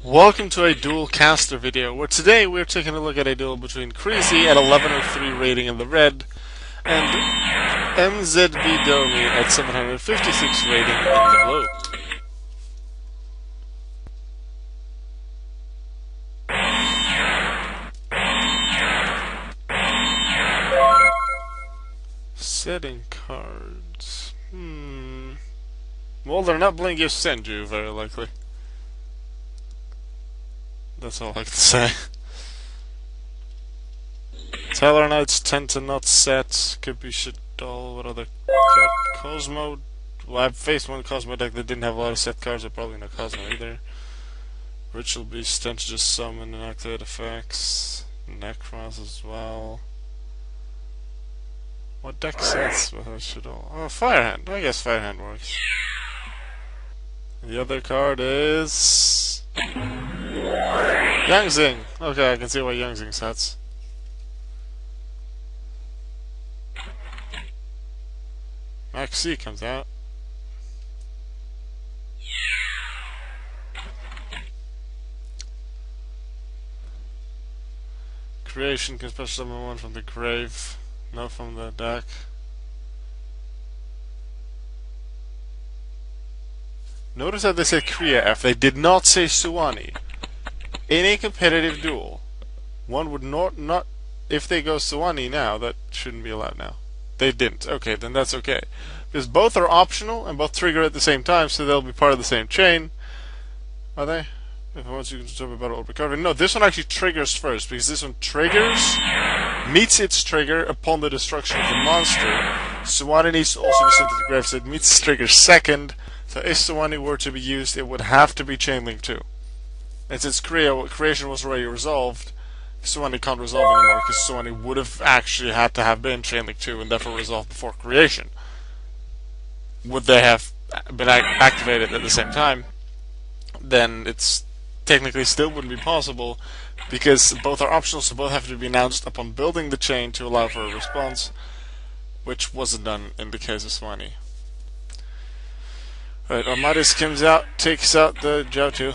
Welcome to a Duel caster video, where today we're taking a look at a duel between Crazy at 1103 rating in the red, and MZB Domi at 756 rating in the blue. Setting cards. Well, they're not playing your Senju, very likely. That's all I can say. Taylor Knights tend to not set. Could be Shadol. What other card? Cosmo. Well, I've faced one Cosmo deck that didn't have a lot of set cards, so probably not Cosmo either. Ritual Beast tend to just summon and activate effects. Necros as well. What deck sets with Shadol? Oh, Firehand. I guess Firehand works. The other card is Zing. Okay, I can see why Zing sets. Max C comes out. Creation can special summon one from the grave, no from the deck. Notice that they said Kriya F. They did not say Suwani. In a competitive duel, one would not if they go Suwani now, that shouldn't be allowed now. They didn't. Okay, then that's okay. Because both are optional and both trigger at the same time, so they'll be part of the same chain. Are they? If once you can stop a battle or recovery. No, this one actually triggers first, because this one triggers, meets its trigger upon the destruction of the monster. Suwani needs to also be sent to the grave, so it meets its trigger second. So if Suwani were to be used, it would have to be Chainlink 2. And since creation was already resolved, Suwani can't resolve anymore, because Suwani would have actually had to have been Chainlink 2 and therefore resolved before creation. Would they have been activated at the same time, then it's technically still wouldn't be possible, because both are optional, so both have to be announced upon building the chain to allow for a response, which wasn't done in the case of Suwani. Right, Armadis comes out, takes out the Joutu.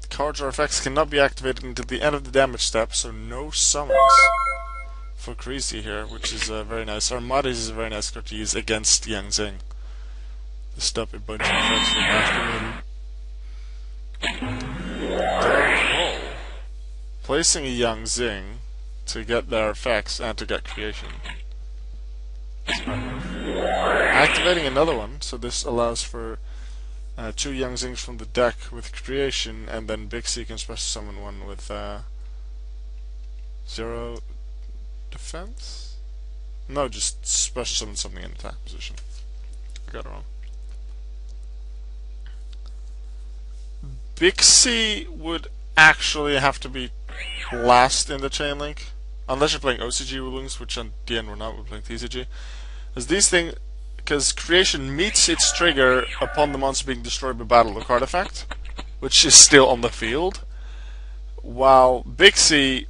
Cards or effects cannot be activated until the end of the damage step, so no summons for Crazy here, which is very nice. Armadis is a very nice card to use against Zing. To stop a bunch of effects from activating. Dark Hole. Placing a Zing to get their effects and to get creation. Activating another one, so this allows for 2 Zings from the deck with creation, and then Big C can special summon one with 0 defense? No, just special summon something in attack position. I got it wrong. Big C would actually have to be last in the chain link, unless you're playing OCG rulings, which on the end we're not, we're playing TCG. As these things, because creation meets its trigger upon the monster being destroyed by battle or card effect, which is still on the field, while Big C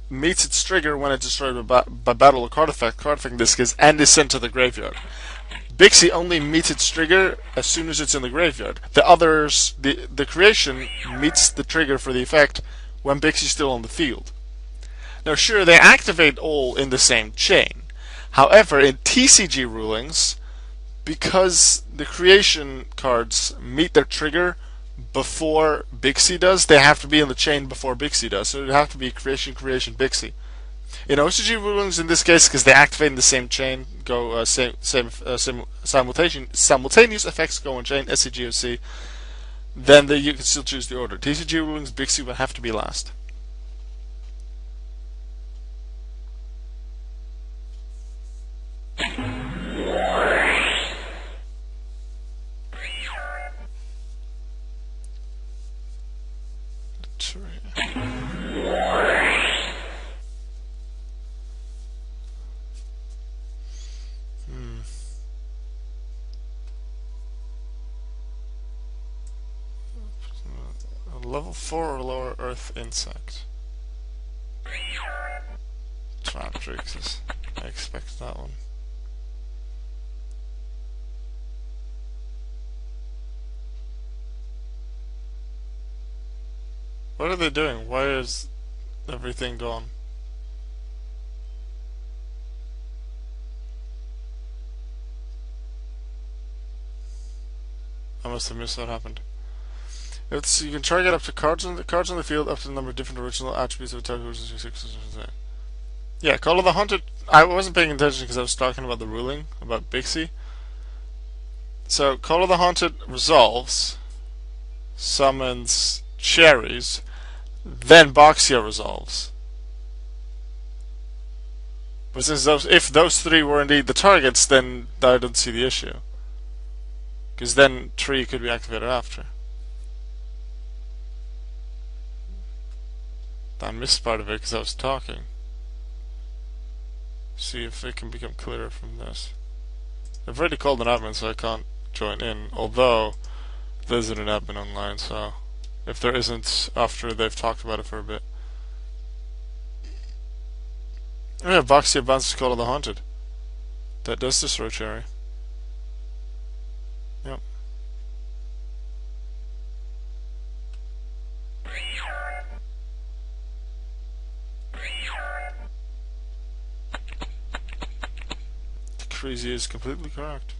meets its trigger when it's destroyed by battle or card effect in this case, and is sent to the graveyard. Big C only meets its trigger as soon as it's in the graveyard. The others, the creation meets the trigger for the effect when Big C's still on the field. Now sure, they activate all in the same chain. However, in TCG rulings, because the creation cards meet their trigger before Big C does, they have to be in the chain before Big C does. So it would have to be creation, Big C. In OCG rulings, in this case, because they activate in the same chain, go simultaneous effects go on chain, SCGOC, then you can still choose the order. TCG rulings, Big C will have to be last. Level 4 or lower Earth insect. Traptrix, I expect that one. What are they doing? Why is everything gone? I must have missed what happened. You can try to get up to cards on the field up to the number of different original attributes of a target. Yeah, Call of the Haunted. I wasn't paying attention because I was talking about the ruling about Bixie. So Call of the Haunted resolves, summons cherries, then Boxia resolves. But since if those three were indeed the targets, then I don't see the issue. Because then Tree could be activated after. I missed part of it because I was talking. See if it can become clearer from this. I've already called an admin, so I can't join in. Although there isn't an admin online, so if there isn't after they've talked about it for a bit. Oh yeah, Boxia bounces Call of the Haunted. That does destroy Cherry. Yep. Crazy is completely correct.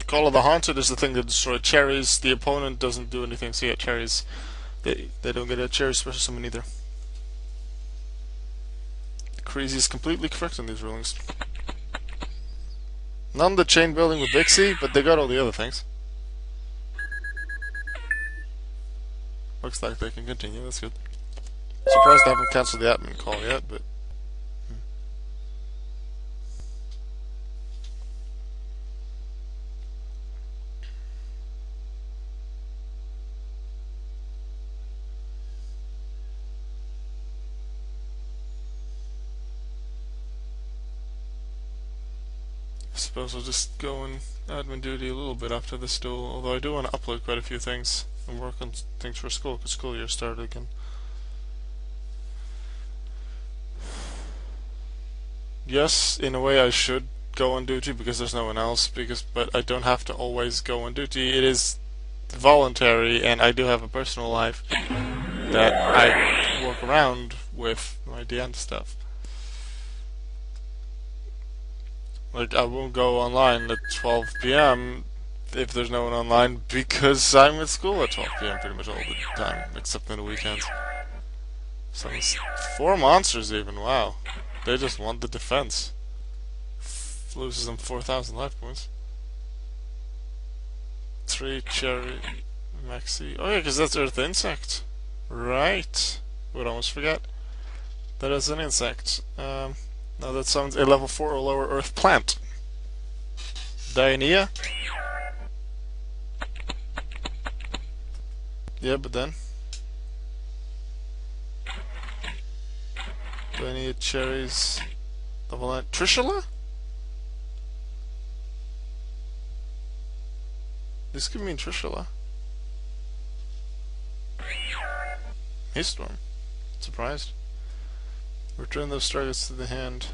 Call of the Haunted is the thing that destroyed cherries. The opponent doesn't do anything, so yeah, cherries. They don't get a cherry special summon either. Crazy is completely correct in these rulings. None the chain building with Bixie, but they got all the other things. Looks like they can continue, that's good. Surprised they haven't cancelled the admin call yet, but... I suppose I'll just go on admin duty a little bit after this duel, although I do want to upload quite a few things and work on things for school, because school year started again. Yes, in a way I should go on duty because there's no one else, but I don't have to always go on duty. It is voluntary, and I do have a personal life that I work around with my DN stuff. Like, I won't go online at 12 PM if there's no one online because I'm at school at 12 PM pretty much all the time, except on the weekends. So, 4 monsters even, wow. They just want the defense. Loses them 4,000 life points. 3 cherry maxi. Oh yeah, because that's Earth Insect. Right. Would almost forget. That is an insect. Now that sounds a level 4 or lower Earth plant. Dianea. Yeah, but then Dianea cherries. Level 9. Trishula? This could mean Trishula. Hailstorm. Surprised. Return those targets to the hand.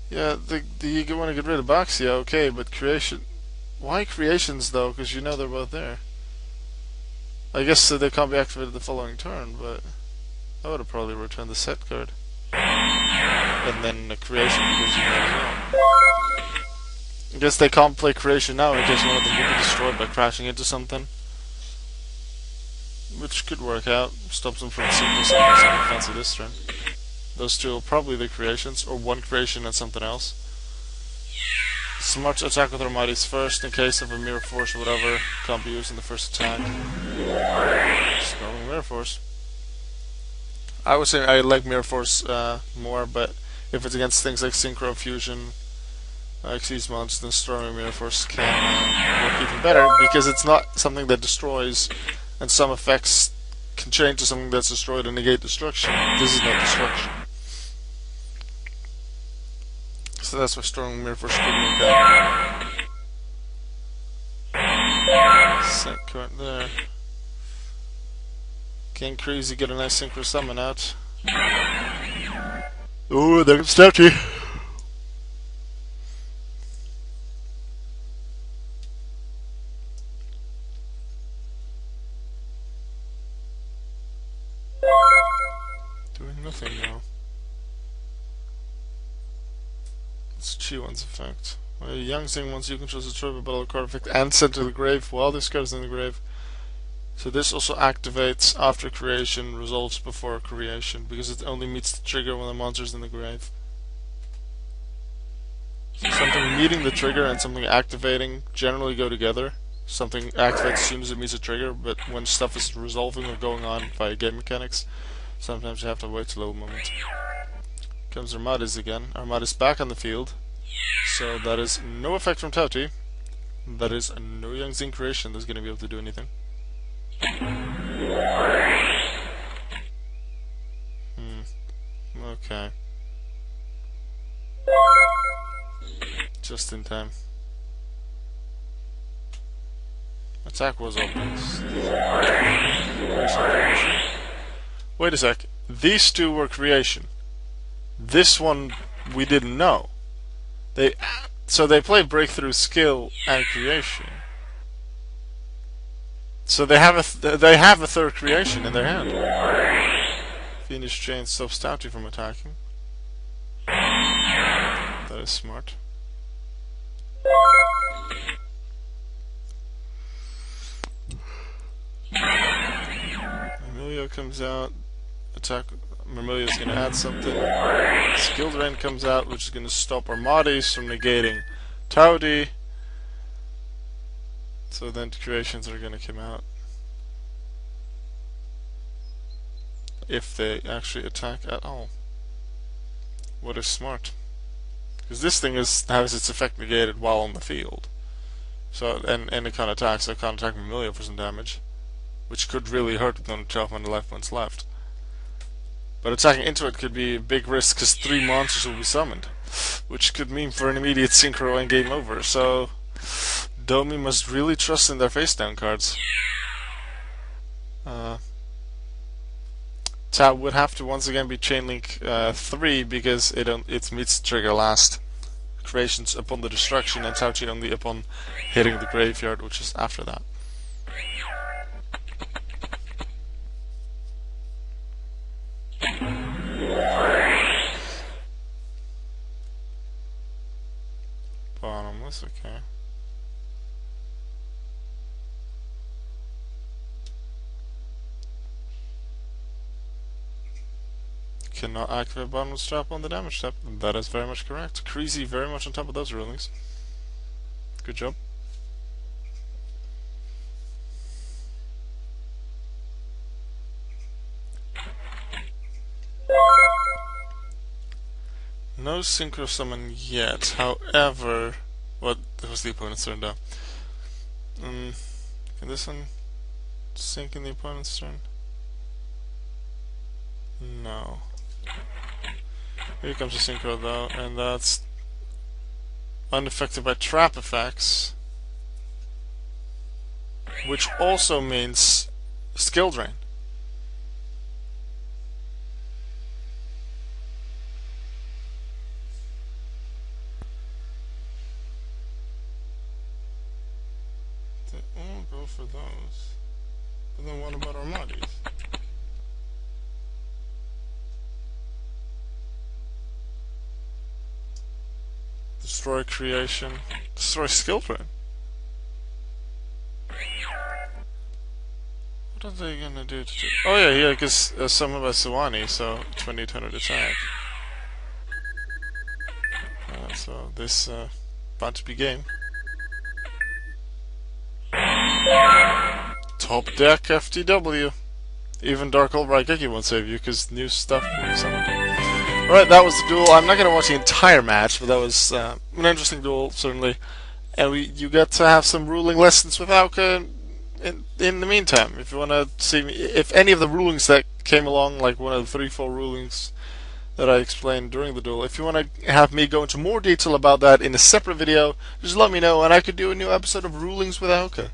Yeah, you want to get rid of Boxia, okay, but creation... Why creations, though? Because you know they're both there. I guess so they can't be activated the following turn, but... I would have probably returned the set card. And then a creation because you know as well. I guess they can't play creation now in case one of them will be destroyed by crashing into something. Which could work out. Stops them from simple something fancy this turn. Those two are probably the creations, or one creation and something else. Smart attack with Armades first in case of a mirror force or whatever. Can't be used in the first attack. Snowing mirror force. I would say I like mirror force more, but if it's against things like synchro fusion, Xyz mods, then storming mirror force can work even better because it's not something that destroys. And some effects can change to something that's destroyed and negate destruction. This is not destruction. So that's why Storming Mirror Force could work out. Set current there. Can Crazy get a nice synchro summon out? Oh, there comes Stouty. Doing nothing now. It's Chi-1's effect. Young Zing, once you control the trigger battle card effect and sent to the grave while this card is in the grave. So this also activates after creation, resolves before creation, because it only meets the trigger when the monster's in the grave. So something meeting the trigger and something activating generally go together. Something activates as soon as it meets a trigger, but when stuff is resolving or going on via game mechanics, sometimes you have to wait a little moment. Comes Armadis again. Armadis back on the field. So that is no effect from Tauti. That is no Young Zing creation that's going to be able to do anything. Okay. Just in time. Attack was open. Wait a sec. These two were creation. This one we didn't know. So they played breakthrough, skill, and creation. So they have a third creation in their hand. Fiendish Chain stops Stouty from attacking. That is smart. Emilio comes out. Attack. Mamilia's going to add something. Skill Drain comes out, which is going to stop Armadis from negating Tauti. So then creations are going to come out. If they actually attack at all. What is smart? Because this thing has its effect negated while on the field. So, and it can't attack, so it can't attack Mamilia for some damage. Which could really hurt with only 12 life points left. But attacking into it could be a big risk because 3 monsters will be summoned. Which could mean for an immediate synchro and game over. So, Domi must really trust in their face down cards. Tab would have to once again be Chainlink 3 because it meets the trigger last. Creations upon the destruction and Tauchi only upon hitting the graveyard, which is after that. Bottomless, okay. Cannot activate bottomless trap on the damage step. That is very much correct. Creasy very much on top of those rulings. Good job. No synchro summon yet. However, what was the opponent's turn down? Can this one sync in the opponent's turn? No. Here comes a synchro though, and that's unaffected by trap effects, which also means skill drain. They all go for those. But then what about Armadis? Destroy creation. Destroy skill drain. What are they gonna do to do? Oh yeah, because summoned by Suwani, so 20-200 attack. So this about to be game. Top deck FTW. Even Dark Old Raigeki won't save you because new stuff will be summoned. Alright, that was the duel. I'm not going to watch the entire match, but that was an interesting duel, certainly. And you get to have some ruling lessons with Auka in the meantime. If you want to see me, if any of the rulings that came along, like one of the 3-4 rulings that I explained during the duel, if you want to have me go into more detail about that in a separate video, just let me know, and I could do a new episode of Rulings with Auka.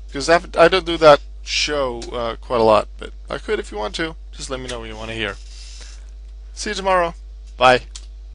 Because I don't do that show quite a lot, but I could if you want to. Just let me know what you want to hear. See you tomorrow. Bye. Bye.